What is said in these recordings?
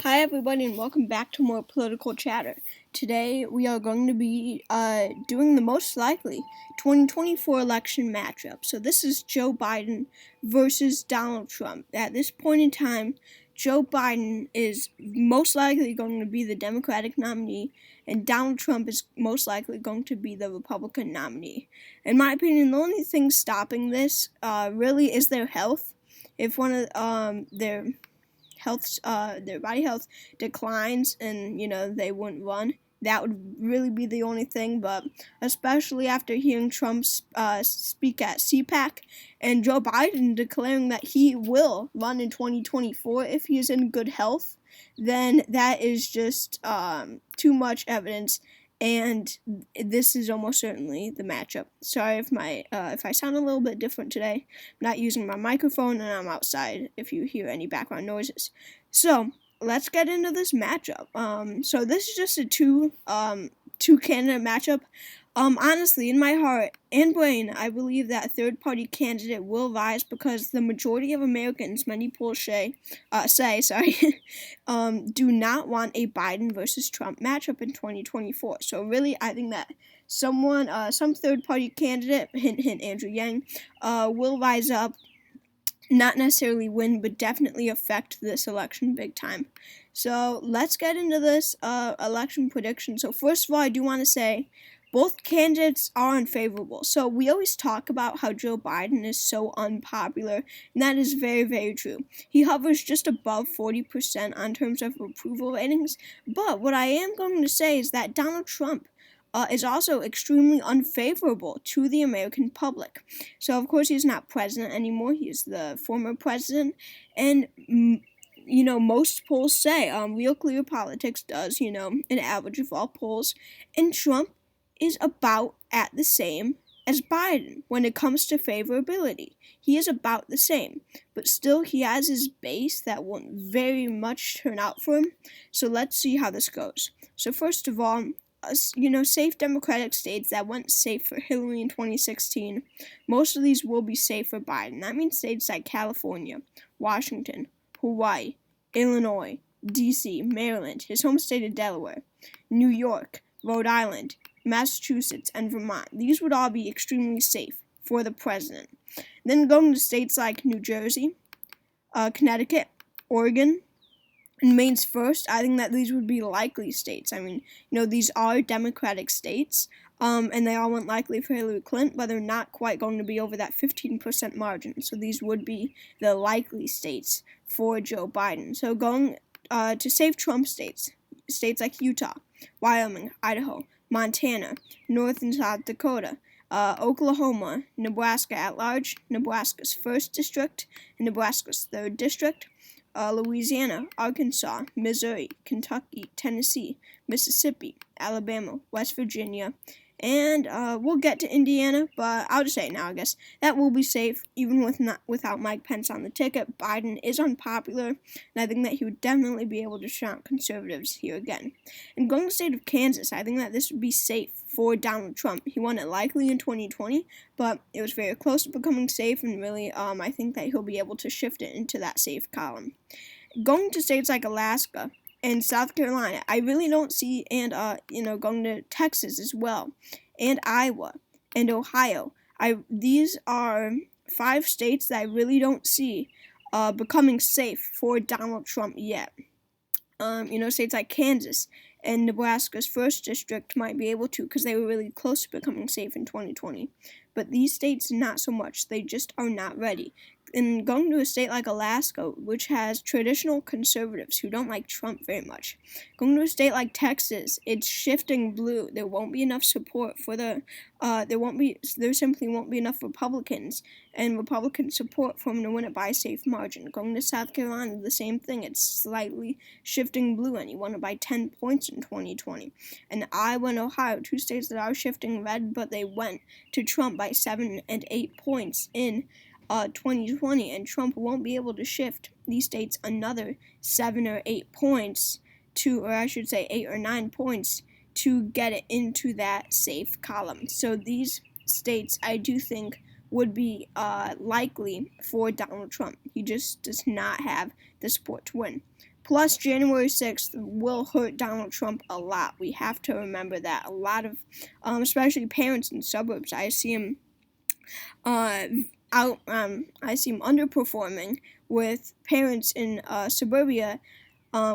Hi everybody and welcome back to more political chatter. Today we are going to be doing the most likely 2024 election matchup. So this is Joe Biden versus Donald Trump. At this point in time, Joe Biden is most likely going to be the Democratic nominee and Donald Trump is most likely going to be the Republican nominee. In my opinion, the only thing stopping this really is their health. If one of their body health declines and they wouldn't run, that would really be the only thing. But especially after hearing Trump speak at CPAC and Joe Biden declaring that he will run in 2024 if he is in good health, then that is just too much evidence. And this is almost certainly the matchup. Sorry if I sound a little bit different today. I'm not using my microphone and I'm outside if you hear any background noises. So let's get into this matchup. So this is just a two candidate matchup. Honestly, in my heart and brain, I believe that a third-party candidate will rise because the majority of Americans, many polls say, do not want a Biden versus Trump matchup in 2024. So really, I think that some third-party candidate, hint, hint, Andrew Yang, will rise up, not necessarily win, but definitely affect this election big time. So let's get into this election prediction. So first of all, I do want to say both candidates are unfavorable. So we always talk about how Joe Biden is so unpopular, and that is very, very true. He hovers just above 40% on terms of approval ratings. But what I am going to say is that Donald Trump is also extremely unfavorable to the American public. So, of course, he's not president anymore. He is the former president. And, most polls say, Real Clear Politics does, an average of all polls. And Trump is about at the same as Biden when it comes to favorability. He is about the same. But still, he has his base that won't very much turn out for him. So let's see how this goes. So first of all, safe Democratic states that went safe for Hillary in 2016, most of these will be safe for Biden. That means states like California, Washington, Hawaii, Illinois, D.C., Maryland, his home state of Delaware, New York, Rhode Island, Massachusetts, and Vermont. These would all be extremely safe for the president. Then going to states like New Jersey, Connecticut, Oregon, and Maine's first, I think that these would be likely states. I mean, these are Democratic states, and they all went likely for Hillary Clinton, but they're not quite going to be over that 15% margin. So these would be the likely states for Joe Biden. So going to safe Trump states like Utah, Wyoming, Idaho, Montana, North and South Dakota, Oklahoma, Nebraska at large, Nebraska's 1st district, and Nebraska's 3rd district, Louisiana, Arkansas, Missouri, Kentucky, Tennessee, Mississippi, Alabama, West Virginia, and we'll get to Indiana, but I'll just say it now, I guess. That will be safe, even without Mike Pence on the ticket. Biden is unpopular, and I think that he would definitely be able to shut out conservatives here again. And going to the state of Kansas, I think that this would be safe for Donald Trump. He won it likely in 2020, but it was very close to becoming safe, and really, I think that he'll be able to shift it into that safe column. Going to states like Alaska and South Carolina, I really don't see, and going to Texas as well, and Iowa and Ohio. These are 5 states that I really don't see becoming safe for Donald Trump yet. States like Kansas and Nebraska's 1st district might be able to because they were really close to becoming safe in 2020. But these states, not so much. They just are not ready. And going to a state like Alaska, which has traditional conservatives who don't like Trump very much. Going to a state like Texas, it's shifting blue. There won't be enough support for there simply won't be enough Republicans and Republican support for him to win it by a safe margin. Going to South Carolina, the same thing. It's slightly shifting blue, and he won it by 10 points in 2020. And Iowa and Ohio, 2 states that are shifting red, but they went to Trump by 7 and 8 points in 2020, and Trump won't be able to shift these states another 7 or 8 points or I should say 8 or 9 points to get it into that safe column. So these states, I do think, would be likely for Donald Trump. He just does not have the support to win. Plus, January 6th will hurt Donald Trump a lot. We have to remember that. A lot of, especially parents in suburbs, I see him I see him underperforming with parents in suburbia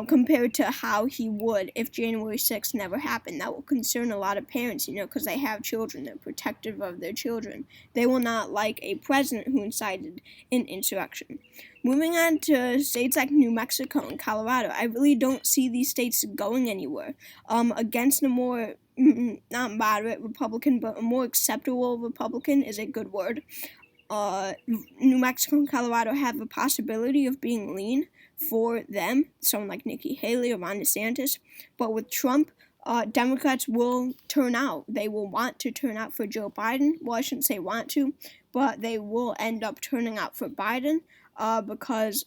compared to how he would if January 6th never happened. That will concern a lot of parents, because they have children. They're protective of their children. They will not like a president who incited an insurrection. Moving on to states like New Mexico and Colorado, I really don't see these states going anywhere. Against a more, not moderate Republican, but a more acceptable Republican is a good word. New Mexico and Colorado have a possibility of being lean for them, someone like Nikki Haley or Ron DeSantis. But with Trump, Democrats will turn out. They will want to turn out for Joe Biden. Well, I shouldn't say want to, but they will end up turning out for Biden because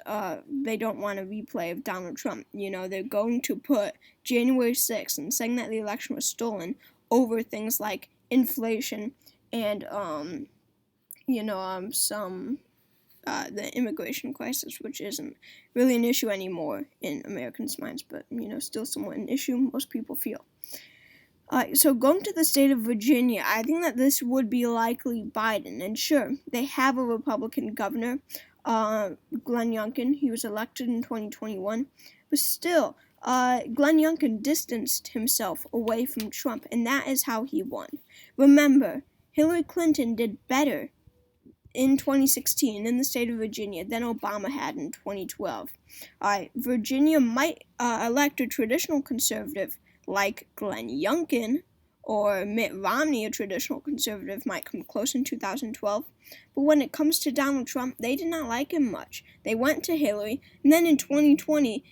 they don't want a replay of Donald Trump. They're going to put January 6th and saying that the election was stolen over things like inflation and the immigration crisis, which isn't really an issue anymore in Americans' minds, but, still somewhat an issue most people feel. So going to the state of Virginia, I think that this would be likely Biden. And sure, they have a Republican governor, Glenn Youngkin. He was elected in 2021, but still, Glenn Youngkin distanced himself away from Trump, and that is how he won. Remember, Hillary Clinton did better in 2016 in the state of Virginia than Obama had in 2012. Virginia might elect a traditional conservative like Glenn Youngkin, or Mitt Romney, a traditional conservative, might come close in 2012. But when it comes to Donald Trump, they did not like him much. They went to Hillary, and then in 2020,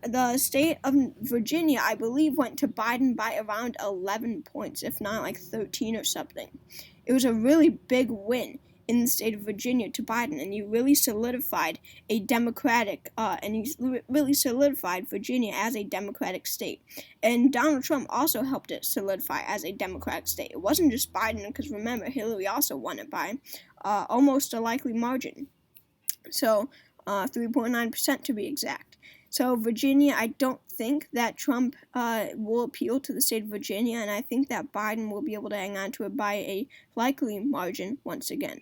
the state of Virginia, I believe, went to Biden by around 11 points, if not like 13 or something. It was a really big win in the state of Virginia to Biden, and he really solidified Virginia as a Democratic state. And Donald Trump also helped it solidify as a Democratic state. It wasn't just Biden, because remember, Hillary also won it by almost a likely margin. So 3.9% to be exact. So Virginia, I don't think that Trump will appeal to the state of Virginia, and I think that Biden will be able to hang on to it by a likely margin once again.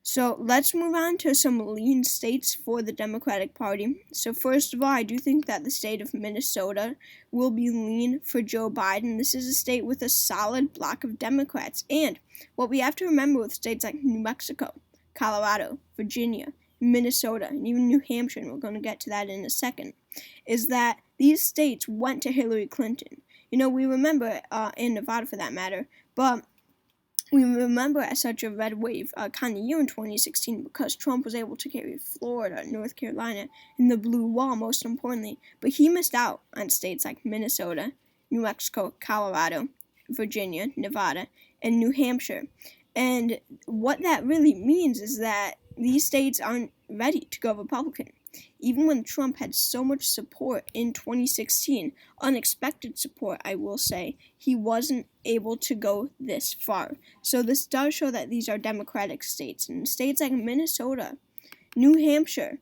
So let's move on to some lean states for the Democratic Party. So first of all, I do think that the state of Minnesota will be lean for Joe Biden. This is a state with a solid block of Democrats. And what we have to remember with states like New Mexico, Colorado, Virginia, Minnesota, and even New Hampshire, and we're going to get to that in a second, is that these states went to Hillary Clinton. We remember, in Nevada for that matter, but we remember as such a red wave kind of year in 2016 because Trump was able to carry Florida, North Carolina, and the blue wall, most importantly. But he missed out on states like Minnesota, New Mexico, Colorado, Virginia, Nevada, and New Hampshire. And what that really means is that these states aren't ready to go Republican. Even when Trump had so much support in 2016, unexpected support, I will say, he wasn't able to go this far. So this does show that these are Democratic states. And states like Minnesota, New Hampshire,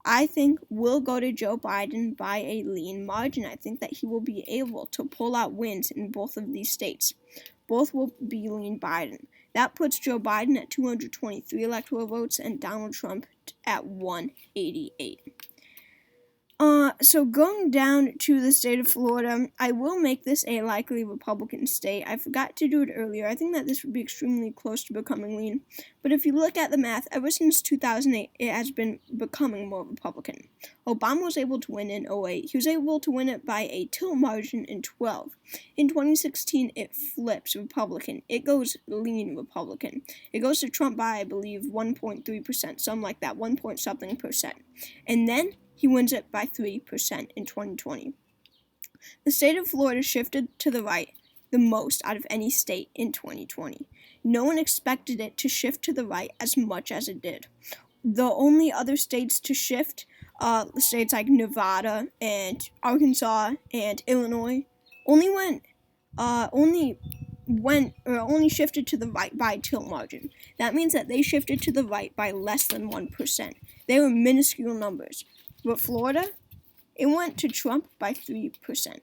I think will go to Joe Biden by a lean margin. I think that he will be able to pull out wins in both of these states. Both will be lean Biden. That puts Joe Biden at 223 electoral votes and Donald Trump at 188. So going down to the state of Florida, I will make this a likely Republican state. I forgot to do it earlier. I think that this would be extremely close to becoming lean. But if you look at the math, ever since 2008, it has been becoming more Republican. Obama was able to win in 2008. He was able to win it by a tilt margin in 2012. In 2016, it flips Republican. It goes lean Republican. It goes to Trump by, I believe, 1.3%, something like that, 1 point something percent. And then he wins it by 3% in 2020. The state of Florida shifted to the right the most out of any state in 2020. No one expected it to shift to the right as much as it did. The only other states to shift, states like Nevada and Arkansas and Illinois, only shifted to the right by a tilt margin. That means that they shifted to the right by less than 1%. They were minuscule numbers. But Florida, It went to Trump by 3%.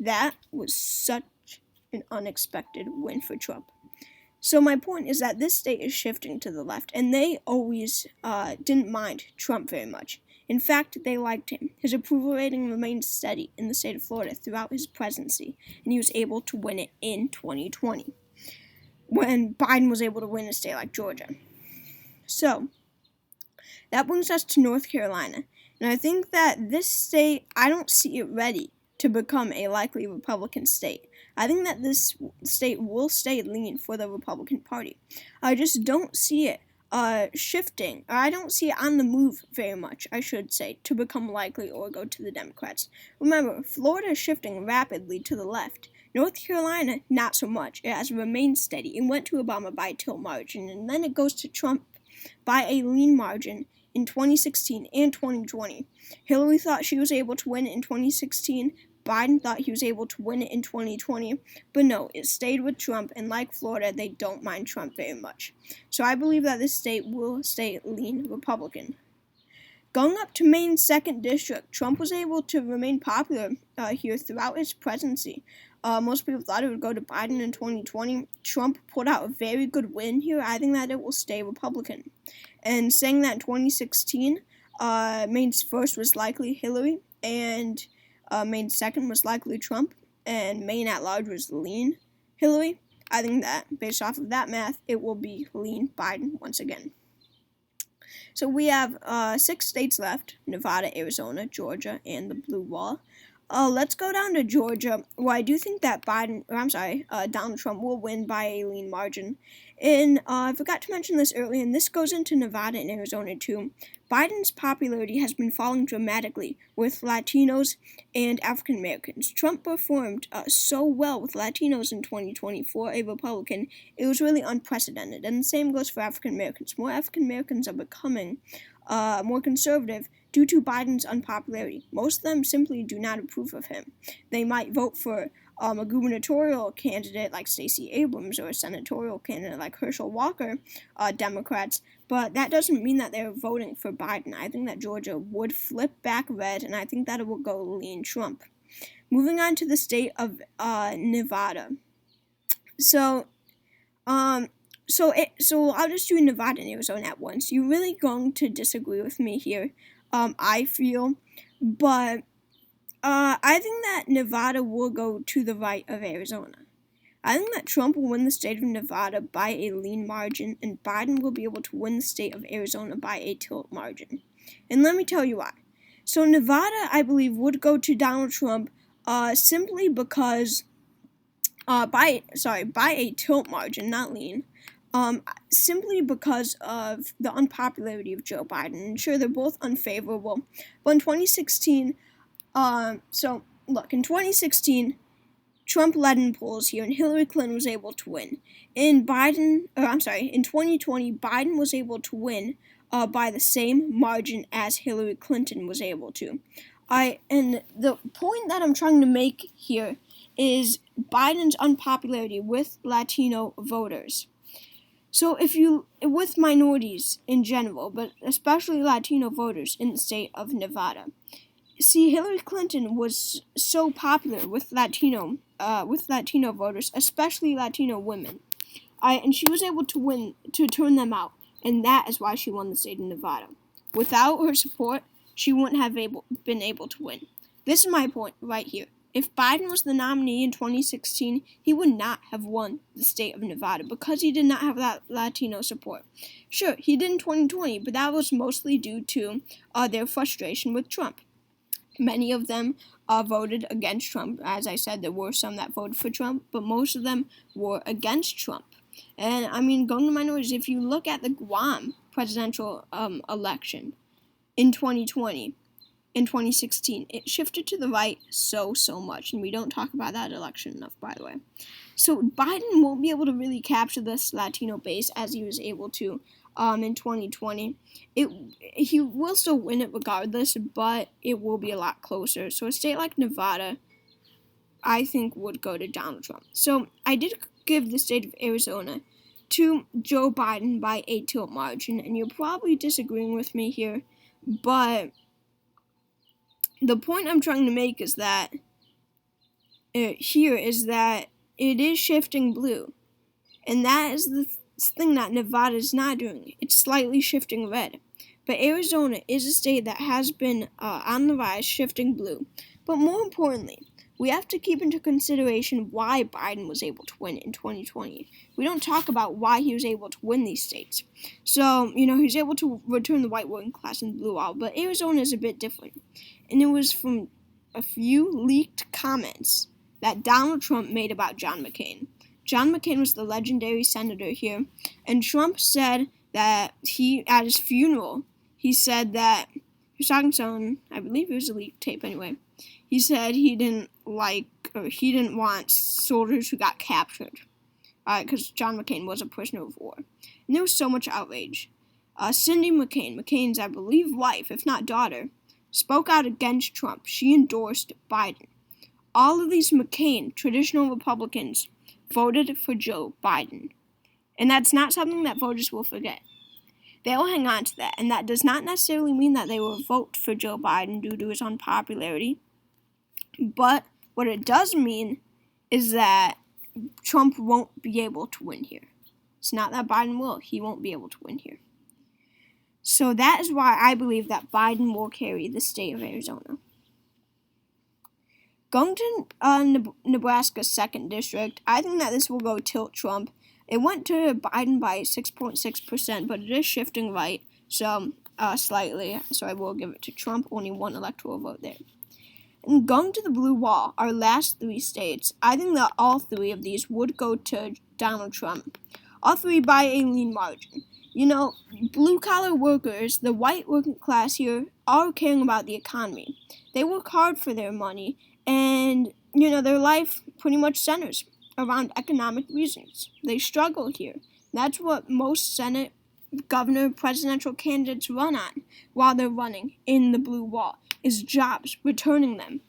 That was such an unexpected win for Trump. So my point is that this state is shifting to the left, and they always didn't mind Trump very much. In fact, they liked him. His approval rating remained steady in the state of Florida throughout his presidency, and he was able to win it in 2020, when Biden was able to win a state like Georgia. So that brings us to North Carolina, and I think that this state, I don't see it ready to become a likely Republican state. I think that this state will stay lean for the Republican Party. I just don't see it shifting, or I don't see it on the move very much, I should say, to become likely or go to the Democrats. Remember, Florida is shifting rapidly to the left. North Carolina, not so much. It has remained steady. It went to Obama by a tilt margin, and then it goes to Trump by a lean margin in 2016 and 2020. Hillary thought she was able to win it in 2016. Biden thought he was able to win it in 2020, but no, it stayed with Trump, and like Florida, they don't mind Trump very much. So I believe that this state will stay lean Republican. Going up to Maine's 2nd District, Trump was able to remain popular here throughout his presidency. Most people thought it would go to Biden in 2020. Trump put out a very good win here. I think that it will stay Republican. And saying that in 2016, Maine's first was likely Hillary, and Maine's second was likely Trump, and Maine at large was lean Hillary. I think that, based off of that math, it will be lean Biden once again. So we have 6 states left: Nevada, Arizona, Georgia, and the Blue Wall. Let's go down to Georgia, where I do think that Donald Trump will win by a lean margin. And I forgot to mention this earlier, and this goes into Nevada and Arizona too. Biden's popularity has been falling dramatically with Latinos and African Americans. Trump performed so well with Latinos in 2020 for a Republican. It was really unprecedented, and the same goes for African Americans. More African Americans are becoming more conservative due to Biden's unpopularity. Most of them simply do not approve of him. They might vote for a gubernatorial candidate like Stacey Abrams or a senatorial candidate like Herschel Walker, Democrats, but that doesn't mean that they're voting for Biden. I think that Georgia would flip back red, and I think that it will go lean Trump. Moving on to the state of Nevada. So I'll just do Nevada and Arizona at once. You're really going to disagree with me here, I feel, but I think that Nevada will go to the right of Arizona. I think that Trump will win the state of Nevada by a lean margin, and Biden will be able to win the state of Arizona by a tilt margin. And let me tell you why. So Nevada, I believe, would go to Donald Trump simply because, by a tilt margin, not lean, simply because of the unpopularity of Joe Biden. And sure, they're both unfavorable, but in 2016, in 2016, Trump led in polls here, and Hillary Clinton was able to win. In 2020, Biden was able to win by the same margin as Hillary Clinton was able to. And the point that I'm trying to make here is Biden's unpopularity with Latino voters. So with minorities in general, but especially Latino voters in the state of Nevada. See, Hillary Clinton was so popular with Latino voters, especially Latino women. And she was able to win, to turn them out, and that is why she won the state of Nevada. Without her support, she wouldn't have been able to win. This is my point right here. If Biden was the nominee in 2016, he would not have won the state of Nevada because he did not have that Latino support. Sure, he did in 2020, but that was mostly due to their frustration with Trump. Many of them voted against Trump. As I said, there were some that voted for Trump, but most of them were against Trump. And going to minorities, if you look at the Guam presidential election in 2020, in 2016, it shifted to the right so much, and we don't talk about that election enough, by the way. So Biden won't be able to really capture this Latino base as he was able to in 2020. He will still win it regardless, but it will be a lot closer. So a state like Nevada, I think, would go to Donald Trump. So I did give the state of Arizona to Joe Biden by a tilt margin, and you're probably disagreeing with me here, but The point I'm trying to make is that here is that it is shifting blue, and that is the thing that Nevada is not doing. It's slightly shifting red. But Arizona is a state that has been on the rise, shifting blue. But more importantly, we have to keep into consideration why Biden was able to win in 2020. We don't talk about why he was able to win these states. So, he was able to return the white working class and blue wall, but Arizona is a bit different. And it was from a few leaked comments that Donald Trump made about John McCain. John McCain was the legendary senator here, and Trump said that at his funeral, he said that he was talking to someone, I believe it was a leaked tape anyway. He said he didn't want soldiers who got captured, because John McCain was a prisoner of war. And there was so much outrage. Cindy McCain, McCain's, I believe, wife, if not daughter, spoke out against Trump. She endorsed Biden. All of these McCain, traditional Republicans, voted for Joe Biden. And that's not something that voters will forget. They will hang on to that, and that does not necessarily mean that they will vote for Joe Biden due to his unpopularity. But what it does mean is that Trump won't be able to win here. It's not that Biden will. He won't be able to win here. So that is why I believe that Biden will carry the state of Arizona. Going to Nebraska's 2nd district, I think that this will go tilt Trump. It went to Biden by 6.6%, but it is shifting right, so slightly. So I will give it to Trump, only 1 electoral vote there. And going to the blue wall, our last 3 states, I think that all 3 of these would go to Donald Trump. All 3 by a lean margin. Blue-collar workers, the white working class here, are caring about the economy. They work hard for their money, and, their life pretty much centers around economic reasons. They struggle here. That's what most Senate, governor, presidential candidates run on while they're running in the blue wall, is jobs, returning them.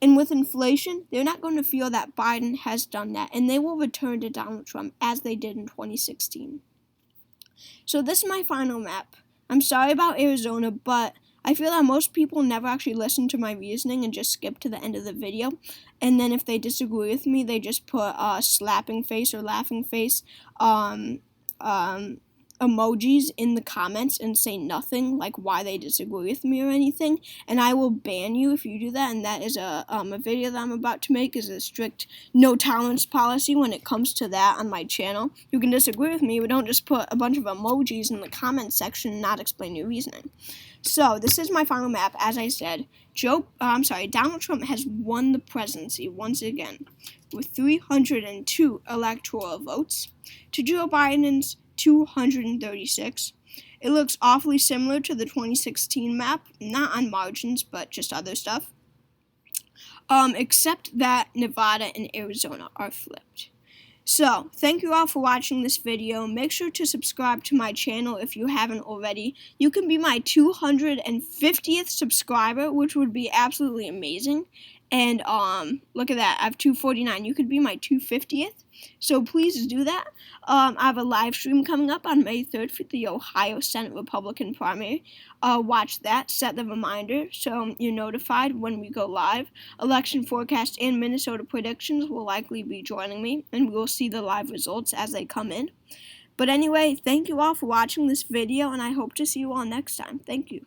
And with inflation, they're not going to feel that Biden has done that, and they will return to Donald Trump as they did in 2016. So this is my final map. I'm sorry about Arizona, but I feel that most people never actually listen to my reasoning and just skip to the end of the video. And then if they disagree with me, they just put a slapping face or laughing face emojis in the comments and say nothing, like why they disagree with me or anything, and I will ban you if you do that. And that is a video that I'm about to make is a strict no tolerance policy when it comes to that on my channel. You can disagree with me, but don't just put a bunch of emojis in the comment section and not explain your reasoning. So this is my final map. As I said, Donald Trump has won the presidency once again with 302 electoral votes to Joe Biden's 236. It looks awfully similar to the 2016 map, not on margins, but just other stuff. Except that Nevada and Arizona are flipped. So, thank you all for watching this video. Make sure to subscribe to my channel if you haven't already. You can be my 250th subscriber, which would be absolutely amazing. And look at that, I have 249. You could be my 250th. So please do that. I have a live stream coming up on May 3rd for the Ohio Senate Republican primary. Watch that, set the reminder so you're notified when we go live. Election forecast and Minnesota predictions will likely be joining me, and we will see the live results as they come in. But anyway, thank you all for watching this video, and I hope to see you all next time. Thank you.